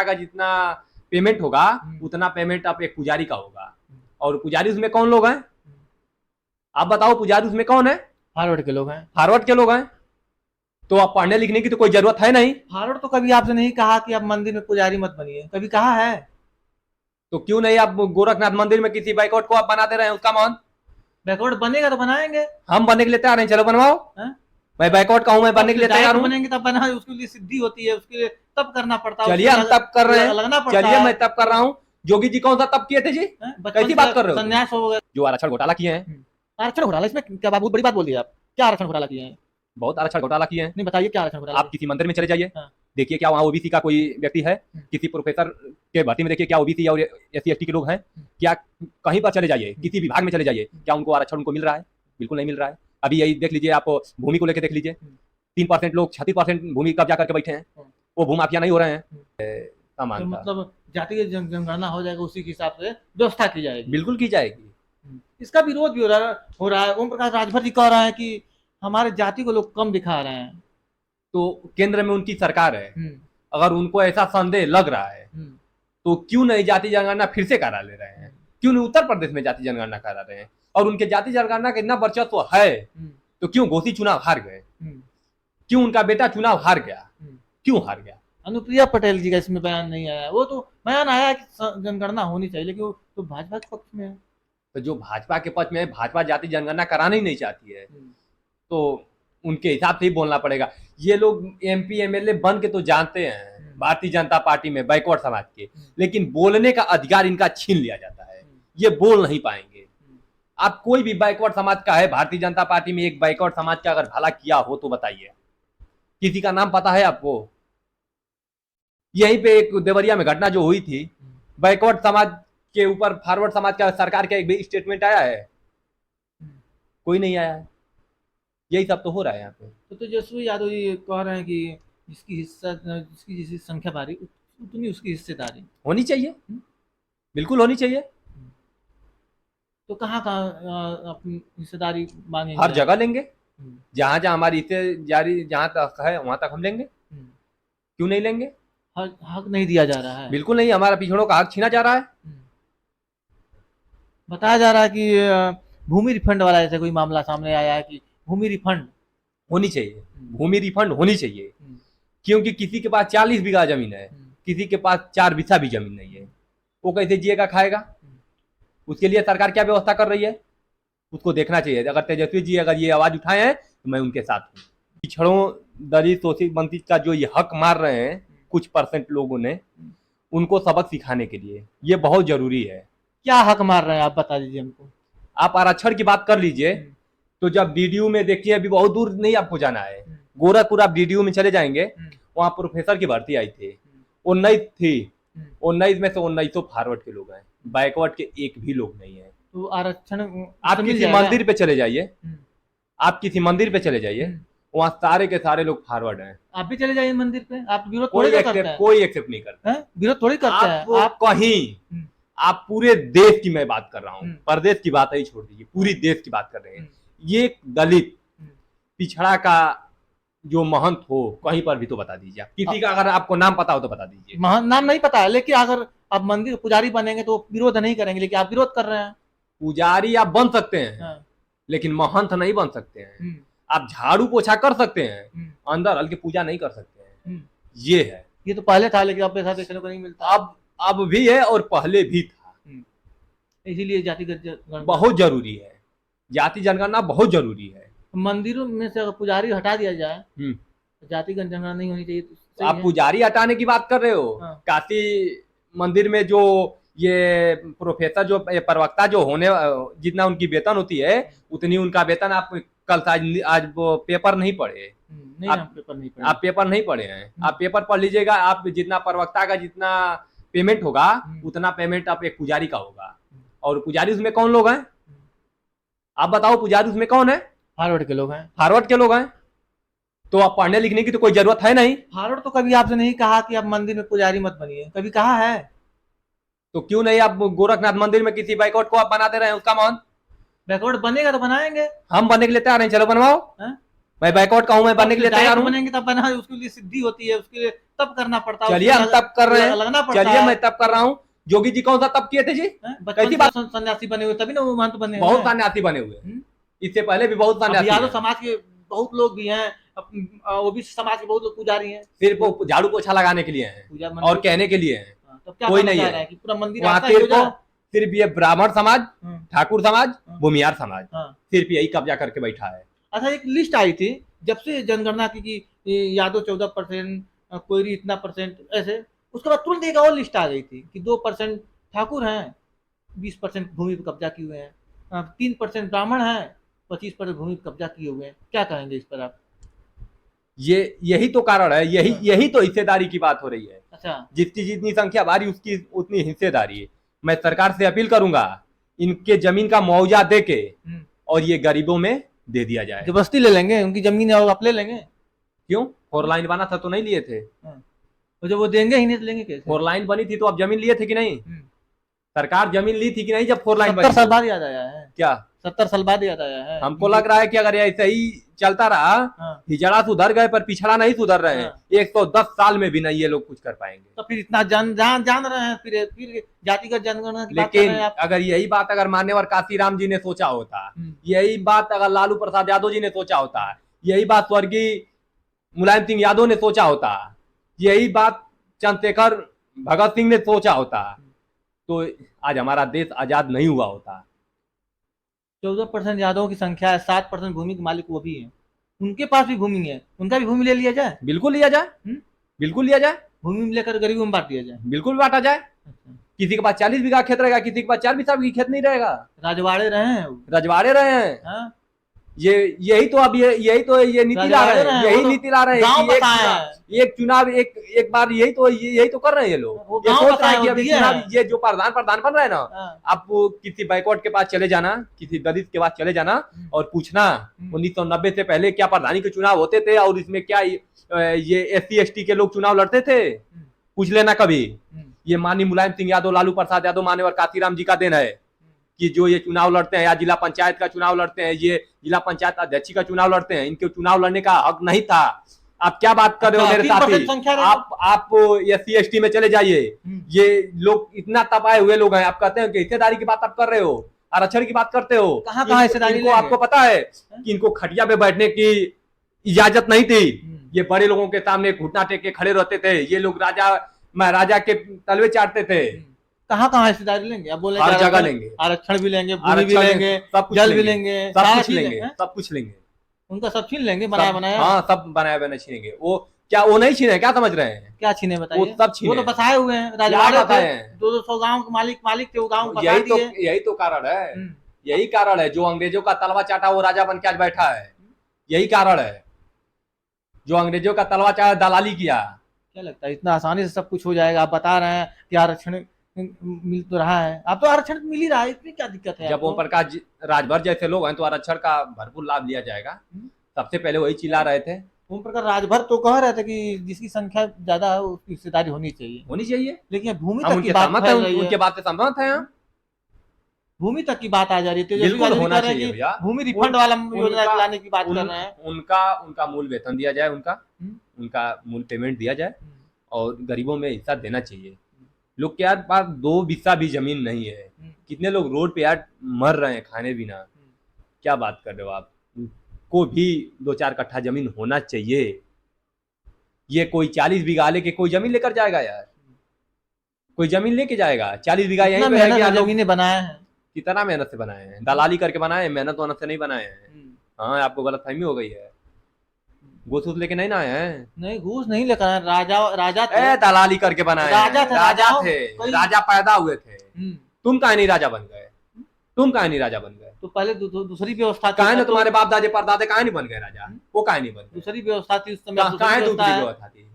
का जितना पेमेंट होगा उतना पेमेंट आप एक पुजारी का होगा। और पुजारी उसमें कौन लोग हैं? आप बताओ, पुजारी उसमें कौन है? फॉरवर्ड के लोग हैं। फॉरवर्ड के लोग हैं। तो आप पढ़ने लिखने की तो कोई जरूरत है नहीं। फॉरवर्ड तो कभी आपसे नहीं कहा कि आप मंदिर में पुजारी मत बनिए, कभी कहा है? तो क्यों नहीं आप गोरखनाथ मंदिर में किसी बाइकआउट को आप बना दे रहे हैं? उसका मान बैकवर्ड बनेगा तो बनाएंगे। हम बनने के लिए तैयार हैं, चलो बनवाओ। हैं? मैं बैकआउट का हूं, मैं बनने के लिए तैयार डायरेक्ट हूं। बनेंगे तब बना, उसके लिए सिद्धि होती है, उसके लिए तब करना पड़ता है, चलिए उसमें हम तब कर रहे हैं, लगना पड़ता चलिए है। मैं तब कर रहा हूं। जोगी जी कौन सा तब किए थे जी? बचपन कैसी से बात कर रहे हो तुम? संन्यास हो गया। जो आरक्षण घोटाला किए हैं। आरक्षण घोटाला, इसमें क्या बहुत बड़ी बात बोल दी आप? क्या आरक्षण घोटाला किए हैं? बहुत आरक्षण घोटाला किए हैं। नहीं बताइए क्या आरक्षण घोटाला आप किसी मंदिर में चले जाइए, हाँ। देखिए क्या वहाँ ओबीसी का कोई व्यक्ति है? किसी प्रोफेसर के भर्ती में देखिए क्या ओबीसी और एससी एसटी के लोग हैं क्या? कहीं पर चले जाइए, किसी विभाग में चले जाइए, क्या उनको आरक्षण उनको मिल रहा है? बिल्कुल नहीं मिल रहा है। अभी यही देख लीजिए, आप भूमि को लेकर देख लीजिए, 3% लोग 36% भूमि कब्जा करके बैठे हैं। वो भूमाफिया नहीं हो रहे हैं। तो मतलब जातीय जनगणना हो जाएगा, उसी के हिसाब से व्यवस्था की जाएगी। बिल्कुल की जाएगी। इसका विरोध भी हो रहा है। ओम प्रकाश राजभर जी कह रहे हैं कि हमारे जाति को लोग कम दिखा रहे हैं। तो केंद्र में उनकी सरकार है, अगर उनको ऐसा संदेह लग रहा है तो क्यों नहीं जाति जनगणना फिर से करा ले रहे हैं? क्यों नहीं उत्तर प्रदेश में जाति जनगणना करा रहे हैं? और उनके जाति जनगणना का इतना वर्चस्व है तो क्यों घोषी चुनाव हार गए? क्यों उनका बेटा चुनाव हार गया? क्यों हार गया? अनुप्रिया पटेल जी का इसमें बयान नहीं आया। वो तो बयान आया कि जनगणना होनी चाहिए, लेकिन वो तो भाजपा के पक्ष में है। तो जो भाजपा के पक्ष में है, भाजपा जाति जनगणना कराना ही नहीं चाहती है, तो उनके हिसाब से ही बोलना पड़ेगा। ये लोग एमपी एमएलए बन के तो जानते हैं भारतीय जनता पार्टी में बैकवर्ड समाज के, लेकिन बोलने का अधिकार इनका छीन लिया जाता है। ये बोल नहीं पाएंगे। आप कोई भी बैकवर्ड समाज का है, भारतीय जनता पार्टी में एक बैकवर्ड समाज का अगर भला किया हो तो बताइए, किसी का नाम पता है आपको? यहीं पे एक देवरिया में घटना जो हुई थी, बैकवर्ड समाज के ऊपर फॉरवर्ड समाज का सरकार का एक भी स्टेटमेंट आया है? कोई नहीं आया है। यही सब तो हो रहा है यहाँ पे। तो तेजस्वी यादव ये कह रहे हैं कि जिसकी जिसकी संख्या भारी उतनी उसकी हिस्सेदारी होनी चाहिए, बिल्कुल होनी चाहिए। तो कहाँ कहाँ अपनी हिस्सेदारी मांगेंगे? हर जगह लेंगे, जहां जहां हमारी हिस्सेदारी जहां तक है वहां तक हम लेंगे। क्यों नहीं लेंगे? हक नहीं दिया जा रहा है। बिल्कुल नहीं, हमारा पिछड़ों का हक छीना जा रहा है। बताया जा रहा है कि भूमि रिफंड वाला ऐसा कोई मामला सामने आया है कि भूमि रिफंड होनी चाहिए, भूमि रिफंड होनी चाहिए। क्योंकि किसी के पास 40 बीघा जमीन है, किसी के पास 4 बीघा भी जमीन नहीं है, वो कैसे जिएगा खाएगा? उसके लिए सरकार क्या व्यवस्था कर रही है उसको देखना चाहिए। अगर तेजस्वी जी अगर ये आवाज उठाए हैं तो मैं उनके साथ हूँ। पिछड़ों, दलित, शोषित वंचित का जो ये हक मार रहे हैं कुछ परसेंट लोगों ने, उनको सबक सिखाने के लिए ये बहुत जरूरी है। क्या हक मार रहे हैं आप बता दीजिए हमको। आप आरक्षण की बात कर लीजिए, तो जब डीडीयू में देखिए, अभी बहुत दूर नहीं आपको जाना है, गोरखपुर आप डीडीयू में चले जाएंगे, वहां प्रोफेसर की भर्ती आई थी, 19 थी, 19 में से 19 फॉरवर्ड के लोग हैं, बैकवर्ड के एक भी लोग नहीं है। तो आरक्षण आप किसी मंदिर पे चले जाइए, आप किसी मंदिर पे चले जाइए, वहाँ सारे के सारे लोग फॉरवर्ड हैं। आप भी चले जाइए मंदिर पे, आप विरोध कोई थोड़ी करते हैं। कोई एक्सेप्ट नहीं करता हैं? विरोध थोड़ी करते हैं आप कहीं। आप पूरे देश की मैं बात कर रहा हूँ, प्रदेश की बात ही छोड़ दीजिए, पूरी देश की बात कर रहे हैं। ये दलित पिछड़ा का जो महंत हो कहीं पर भी तो बता दीजिए। किसी का अगर आपको नाम पता हो तो बता दीजिए। नाम नहीं पता है, लेकिन अगर आप मंदिर पुजारी बनेंगे तो विरोध नहीं करेंगे, लेकिन आप विरोध कर रहे हैं। पुजारी आप बन सकते हैं, लेकिन महंत नहीं बन सकते हैं। आप झाड़ू पोछा कर सकते हैं, अंदर हल्के पूजा नहीं कर सकते हैं। ये है। ये तो पहले था, लेकिन अब ऐसा देखने को नहीं मिलता। अब भी है और पहले भी था। इसीलिए जातिगत बहुत जरूरी है, जाति जनगणना बहुत जरूरी है। मंदिरों में से अगर पुजारी हटा दिया जाए तो जातिगत जनगणना नहीं होनी चाहिए। तो आप पुजारी हटाने की बात कर रहे हो? काशी मंदिर में जो ये प्रोफेसर जो प्रवक्ता जो होने, जितना उनकी वेतन होती है उतनी उनका वेतन। आप कल आज वो पेपर नहीं पढ़े? नहीं, आप पेपर नहीं पढ़े हैं? आप पेपर पढ़ लीजिएगा। आप जितना प्रवक्ता का जितना पेमेंट होगा उतना पेमेंट आप एक पुजारी का होगा। और पुजारी उसमें कौन लोग हैं? आप बताओ, पुजारी उसमें कौन है? फॉरवर्ड के लोग हैं। फॉरवर्ड के लोग हैं। तो आप पढ़ने लिखने की तो कोई जरूरत है नहीं। फॉरवर्ड तो कभी आपसे नहीं कहा कि आप मंदिर में पुजारी मत बनिए, कभी कहा है? तो क्यों नहीं आप गोरखनाथ मंदिर में किसी बैकवर्ड को आप बना दे रहे हैं? उसका मान बैकवर्ड बनेगा तो बनाएंगे। हम बनने के लिए तैयार हैं, चलो बनवाओ। मैं बैकवर्ड का हूं, मैं बनने के लिए तैयार हूं। बनेंगे तब बना, उसके लिए सिद्धि होती है, उसके लिए तब करना पड़ता है, चलिए हम तब कर रहे हैं, लगना पड़ता चलिए है। मैं तब कर रहा हूँ। जोगी जी कौन सा तब किए थे जी? बचपन कैसी से बात? सन्यासी बने हुए तभी ना वो महंत बने बहुत हैं। सन्यासी बने हुए हैं, इससे पहले भी बहुत अब सन्यासी यादव हैं। समाज के बहुत लोग भी हैं, ओबीसी समाज के बहुत लोग पुजारी हैं, सिर्फ वो झाड़ू पोछा लगाने के लिए हैं पूजा और मंदिर। कहने के लिए हैं, तब क्या कोई करना नहीं चाह है। रहा है कि पूरा मंदिर वहाँ ऐसा ही हो तेरे को जाए? सिर्फ ये ब्राह्मण समाज, ठाकुर समाज, हाँ। भूमियार समाज, हाँ। सिर्फ यही कब्जा करके बैठा है। अच्छा, एक लिस्ट आई थी जब से जनगणना की कि यादव 14%, कोयरी इतना परसेंट, ऐसे उसके बाद तुरंत एक और लिस्ट आ गई थी कि 2% ठाकुर हैं, 20% भूमि पर कब्जा किए हुए हैं, 3% ब्राह्मण हैं, 25% भूमि पर कब्जा किए हुए हैं। क्या कहेंगे इस पर आप? ये यही तो कारण है, यही तो हिस्सेदारी की बात हो रही है। अच्छा। जितनी जितनी संख्या भारी उसकी उतनी हिस्सेदारी है। मैं सरकार से अपील करूंगा इनके जमीन का मुआवजा दे के और ये गरीबों में दे दिया जाए। जबरदस्ती ले लेंगे उनकी जमीन और आप ले लेंगे? क्यों? 4 लाइन बना था तो नहीं लिए थे? तो जब वो देंगे ही नहीं तो लेंगे कैसे? 4 लाइन बनी थी तो आप जमीन लिए थे कि नहीं? सरकार जमीन ली थी कि नहीं जब 4 लाइन 70 बनी? साल बाद याद आया है। क्या 70 साल बाद याद आया है? हमको लग रहा है कि अगर ऐसे ही चलता रहा, हिजड़ा सुधर गए पर पिछड़ा नहीं सुधर रहे हैं, 110 साल में भी नहीं ये लोग कुछ कर पाएंगे। तो फिर इतना जान रहे हैं, फिर जातिगत जनगणना की बात कर लेकिन रहे हैं आप। अगर यही बात अगर मान्यवर काशीराम जी ने सोचा होता, यही बात अगर लालू प्रसाद यादव जी ने सोचा होता, यही बात स्वर्गीय मुलायम सिंह यादव ने सोचा होता, यही बात चंद्रशेखर भगत सिंह ने सोचा होता, तो आज हमारा देश आजाद नहीं हुआ होता। 14% यादवों की संख्या है, 7% भूमि के मालिक वो भी है, उनके पास भी भूमि है, उनका भी भूमि ले लिया जाए। बिल्कुल लिया जाए, बिल्कुल लिया जाए, भूमि लेकर गरीबों में बांट दिया जाए, बिल्कुल बांटा जाए। किसी के पास 40 बीघा खेत रहेगा, किसी के पास 4 बीघा की खेत नहीं रहेगा। रजवाड़े रहे हैं, रजवाड़े रहे हैं। यही तो अब यही तो ये नीति ला रहे हैं, यही नीति ला रहे हैं। एक चुनाव एक बार यही तो कर रहे हैं ये लोग। ये सोच रहे हैं कि अभी चुनाव ये जो प्रधान बन रहे हैं ना, आप किसी बैकवर्ड के पास चले जाना, किसी दलित के पास चले जाना और पूछना 1990 से पहले क्या प्रधानी के चुनाव होते थे और इसमें क्या ये SC ST के लोग चुनाव लड़ते थे, पूछ लेना कभी। ये माननीय मुलायम सिंह यादव, लालू प्रसाद यादव, मान्यवर काशीराम जी का देन है कि जो ये चुनाव लड़ते हैं या जिला पंचायत का चुनाव लड़ते हैं, ये जिला पंचायत अध्यक्ष का चुनाव लड़ते हैं, इनके चुनाव लड़ने का हक नहीं था। आप क्या बात कर रहे हो मेरे साथी? आप SC ST में चले जाइए, ये लोग इतना तपाए हुए लोग हैं। आप कहते हैं कि हिस्सेदारी की बात आप कर रहे हो, आरक्षण की बात करते हो। कहाँ हिस्सेदारी? इनको आपको पता है कि इनको खटिया पे बैठने की इजाजत नहीं थी। ये बड़े लोगों के सामने घुटना टेक के खड़े रहते थे। ये लोग राजा महाराजा के तलवे चाटते थे। कहाँ हिस्सेदारी लेंगे? अब बोले हर जगह लेंगे, आरक्षण भी लेंगे, भूमि भी लेंगे, जल भी लेंगे, सब कुछ लेंगे, सब कुछ लेंगे। उनका सब छीन लेंगे, बनाया बनाया। हाँ, सब बनाया बनाया छीनेंगे। वो क्या वो नहीं छीने? क्या समझ रहे हैं? क्या छीने बताइए? वो सब छीने। वो तो बसाए हुए हैं, राजवाड़े थे, 200 गांव के मालिक थे, वो गांव बसा दिए। यही तो कारण है, यही कारण है। जो अंग्रेजों का तलवा चाटा वो राजा बन के आज बैठा है, यही कारण है। जो अंग्रेजों का तलवा चाटा, दलाली किया। क्या लगता है इतना आसानी से सब कुछ हो जाएगा? आप बता रहे हैं कि आरक्षण मिल तो रहा है, आप तो आरक्षण मिल ही रहा है, इसमें क्या दिक्कत है? जब ओम प्रकाश राजभर जैसे लोग हैं तो आरक्षण का भरपूर लाभ लिया जाएगा। सबसे पहले वही चिल्ला रहे थे। ओम प्रकाश राजभर तो कह रहे थे कि जिसकी संख्या ज्यादा है उसकी हिस्सेदारी होनी चाहिए, लेकिन भूमि तक की बात है, उनके बात से सहमत है। भूमि तक की बात आ जा रही है, बिल्कुल होना चाहिए भैया। भूमि रिफंड वाला योजना लाने की बात कर रहे हैं। उनका मूल वेतन दिया जाए, उनका मूल पेमेंट दिया जाए और गरीबों में हिस्सा देना चाहिए। लोग के यार पास 2 बिस्सा भी जमीन नहीं है, कितने लोग रोड पे यार मर रहे हैं खाने बिना। क्या बात कर रहे हो आप? को भी 2-4 कट्ठा जमीन होना चाहिए। ये कोई 40 बीघा लेके कोई जमीन लेकर जाएगा यार? कोई जमीन लेके जाएगा? 40 बीघा यहीं पे है कि जमीनें बनाए हैं, कितना मेहनत से बनाए हैं, दलाली करके बनाए हैं, मेहनत से नहीं बनाए हैं। हाँ, आपको गलतफहमी हो गई है। घूस लेके नहीं ना आए हैं? नहीं, घूस नहीं लेकर आए, राजा थे, दलाली करके बनाए। राजा थे, राजा पैदा हुए थे। तुम काहे नहीं राजा बन गए? तो पहले दूसरी व्यवस्था थी। काहे ना तुम्हारे बाप दादे परदादे काहे नहीं बन गए राजा? वो काहे नहीं बन? दूसरी व्यवस्था थी उस समय। काहे दूसरी व्यवस्था थी?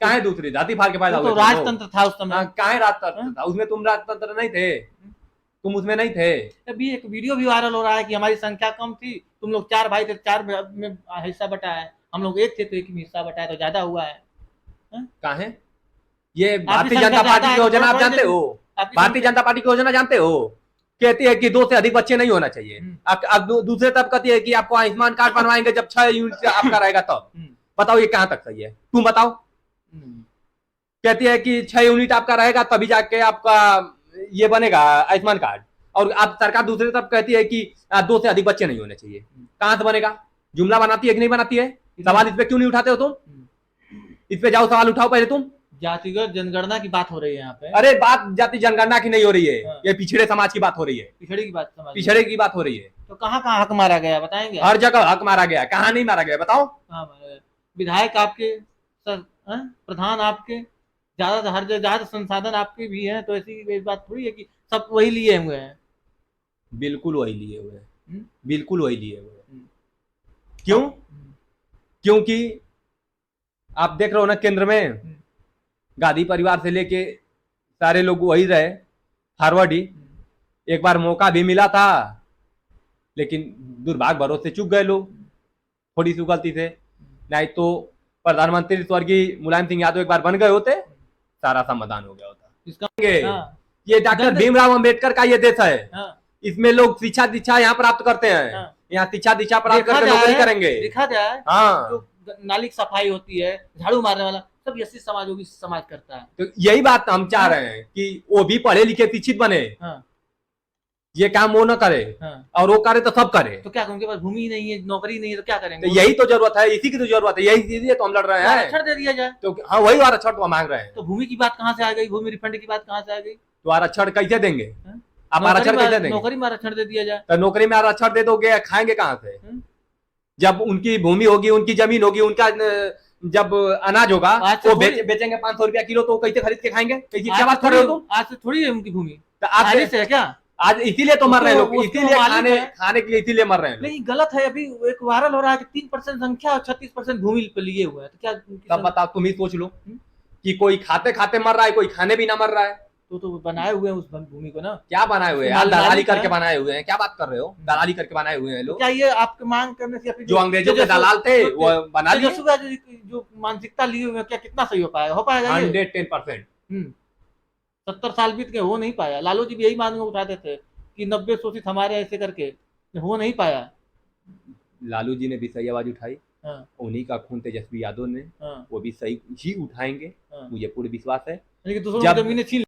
काहे दूसरी? जाति फाड़ के पैदा हुए? तो राजतंत्र था उस समय। काहे राजतंत्र था? उसमें तुम राजतंत्र नहीं थे, तुम उसमें नहीं थे। अभी एक वीडियो भी वायरल हो रहा है कि हमारी संख्या कम थी, तुम लोग 4 भाई थे, 4 में हिस्सा बटा है, हम लोग 1 थे तो 1 में हिस्सा बटा है, तो ज्यादा हुआ है। काहे? ये भारतीय जनता पार्टी की योजना आप जानते हो? भारतीय जनता पार्टी की योजना जानते हो? कहती है कि 2 से अधिक बच्चे नहीं होना चाहिए। अब दूसरे तब कहती है कि आपको आयुष्मान कार्ड बनवाएंगे जब 6 यूनिट आपका रहेगा तब। बताओ ये कहां तक सही है? तुम बताओ। कहती है कि 6 यूनिट आपका रहेगा तभी जाके आपका ये बनेगा आयुष्मान कार्ड, और आप सरकार दूसरी तरफ कहती है कि 2 से अधिक बच्चे नहीं होने चाहिए। कहां से बनेगा? जुमला बनाती है कि नहीं बनाती है? सवाल इस पे क्यों नहीं उठाते हो तुम? इस पे जाओ, सवाल उठाओ पहले तुम। जातिगत जनगणना की बात हो रही है यहाँ पे। अरे बात जाति जनगणना की नहीं हो रही है, हाँ। ये पिछड़े समाज की बात हो रही है, पिछड़े की बात समझ पिछड़े की बात हो रही है। तो कहाँ कहाँ हक मारा गया बताएंगे? हर जगह हक मारा गया, कहाँ नहीं मारा गया बताओ? कहाँ मारा गया? विधायक आपके सर, प्रधान आपके, ज्यादा हर जगह ज्यादा संसाधन आपके भी हैं, तो ऐसी बात थोड़ी है कि सब वही लिए हुए हैं। बिल्कुल वही लिए हुए हैं, हम्म? बिल्कुल वही लिए हुए हैं। हम्म। क्यों? क्योंकि आप देख रहे हो ना, केंद्र में गांधी परिवार से लेके सारे लोग वही रहे, फॉरवर्ड ही। एक बार मौका भी मिला था, लेकिन दुर्भाग्य भरोसे चूक गए लोग, थोड़ी सी गलती से। नहीं तो प्रधानमंत्री स्वर्गीय मुलायम सिंह यादव एक बार बन गए होते, सारा समाधान हो गया होता। इसका ये डॉक्टर भीमराव अंबेडकर का ये देश है, हाँ। इसमें लोग शिक्षा दीक्षा यहाँ प्राप्त करते हैं। हाँ। यहाँ शिक्षा दीक्षा प्राप्त देखा करके जाए- नौकरी करेंगे। देखा जाए हाँ, जो नाली की सफाई होती है, झाड़ू मारने वाला, सब एससी समाज ओबीसी समाज करता है। तो यही बात हम चाह रहे हैं कि वो भी पढ़े लिखे शिक्षित बने, हाँ। ये काम वो न करे, हाँ। और वो करे तो सब करे। तो क्या उनके पास भूमि नहीं है, नौकरी नहीं है, तो क्या करेंगे? तो यही तो जरूरत है, इसी की तो जरूरत है, यही चीजें तो हम लड़ रहे हैं। आरक्षण दे दिया जाए। तो हाँ, वही आरक्षण तो हम मांग रहे हैं। तो भूमि की बात कहाँ से आ गई? भूमि रिफंड की बात कहाँ से आ गई? तो आरक्षण कैसे देंगे? हाँ? आप आरक्षण कैसे देंगे? नौकरी में आरक्षण दे दिया जाए। तो नौकरी में आरक्षण दे दोगे, खाएंगे कहाँ से? जब उनकी भूमि होगी, उनकी जमीन होगी, उनका जब अनाज होगा, वो बेचेंगे 500 रुपया किलो, तो कैसे खरीद के खाएंगे? कैसी क्या बात कर रहे हो तुम? आज से थोड़ी है उनकी भूमि, तो आज से है क्या? आज इसीलिए तो मर रहे हैं लोग, उसको इसीलिए मालिक है। खाने के लिए इसीलिए मर रहे हैं लोग। नहीं, गलत है। अभी एक वायरल हो रहा है कि 3% संख्या और 36% भूमि पे लिए हुए हैं, तो क्या तब बताओ, तुम ही सोच लो कि कोई खाते खाते मर रहा है, कोई खाने भी ना मर रहा है। तो बनाए हुए हैं उस भूमि को ना। क्या बनाए हुए हैं? आप दलाली करके बनाए हुए हैं, क्या बात कर रहे हो? दलाली करके बनाए हुए हैं लोग। क्या ये आपके मांग करने से जो अंग्रेजों के दलाल थे वो बना लिए। जो मानसिकता लिए हुए, क्या कितना सही हो पाएगा? 110%। 70 साल बीत गए, हो नहीं पाया। लालू जी भी यही मांग उठाते थे कि 90 शोषित हमारे ऐसे करके, हो नहीं पाया। लालू जी ने भी सही आवाज उठाई, हाँ। उन्हीं का खून तेजस्वी यादव ने, हाँ। वो भी सही ही उठाएंगे, हाँ। मुझे पूर्ण विश्वास है। दूसरों की जमीनें छीन